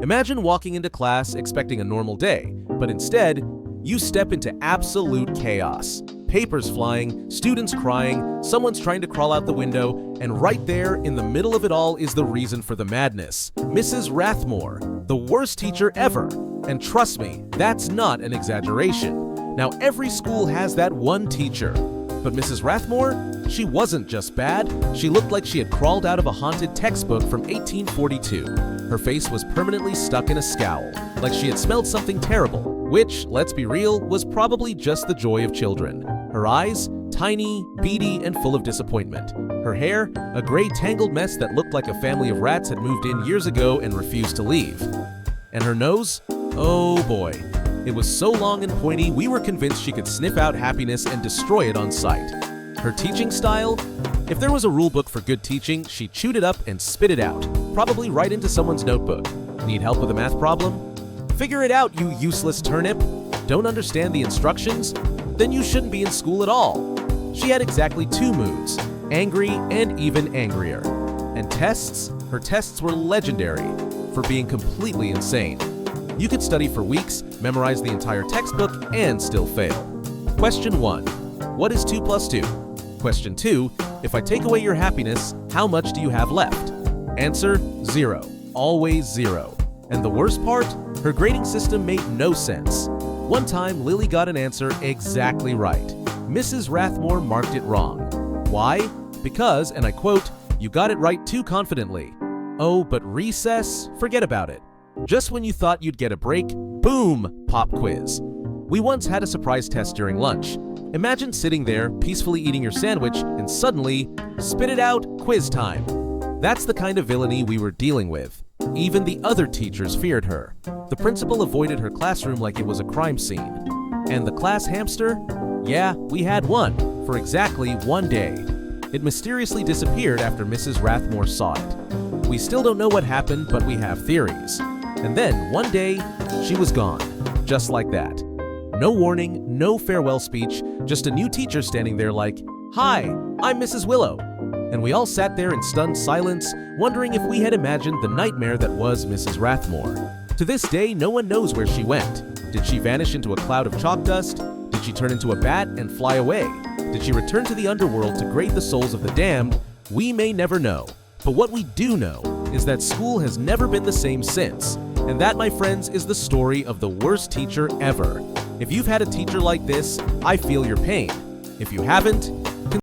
Imagine walking into class expecting a normal day, but instead, you step into absolute chaos. Papers flying, students crying, someone's trying to crawl out the window, and right there in the middle of it all is the reason for the madness. Mrs. Rathmore, the worst teacher ever. And trust me, that's not an exaggeration. Now every school has that one teacher. But Mrs. Rathmore, she wasn't just bad, she looked like she had crawled out of a haunted textbook from 1842. Her face was permanently stuck in a scowl, like she had smelled something terrible, which, let's be real, was probably just the joy of children. Her eyes, tiny, beady, and full of disappointment. Her hair, a gray tangled mess that looked like a family of rats had moved in years ago and refused to leave. And her nose? Oh boy. It was so long and pointy, we were convinced she could sniff out happiness and destroy it on sight. Her teaching style? If there was a rule book for good teaching, she chewed it up and spit it out, probably right into someone's notebook. Need help with a math problem? Figure it out, you useless turnip! Don't understand the instructions? Then you shouldn't be in school at all. She had exactly two moods, angry and even angrier. And tests? Her tests were legendary for being completely insane. You could study for weeks, memorize the entire textbook, and still fail. Question 1. What is 2 plus 2? Question 2. If I take away your happiness, how much do you have left? Answer: 0. Always 0. And the worst part? Her grading system made no sense. One time, Lily got an answer exactly right. Mrs. Rathmore marked it wrong. Why? Because, and I quote, "You got it right too confidently." Oh, but recess? Forget about it. Just when you thought you'd get a break, boom, pop quiz. We once had a surprise test during lunch. Imagine sitting there, peacefully eating your sandwich, and suddenly, spit it out, quiz time. That's the kind of villainy we were dealing with. Even the other teachers feared her. The principal avoided her classroom like it was a crime scene. And the class hamster? Yeah, we had one, for exactly one day. It mysteriously disappeared after Mrs. Rathmore saw it. We still don't know what happened, but we have theories. And then, one day, she was gone. Just like that. No warning, no farewell speech, just a new teacher standing there like, "Hi, I'm Mrs. Willow." And we all sat there in stunned silence, wondering if we had imagined the nightmare that was Mrs. Rathmore. To this day, no one knows where she went. Did she vanish into a cloud of chalk dust? Did she turn into a bat and fly away? Did she return to the underworld to grade the souls of the damned? We may never know. But what we do know is that school has never been the same since. And that, my friends, is the story of the worst teacher ever. If you've had a teacher like this, I feel your pain. If you haven't,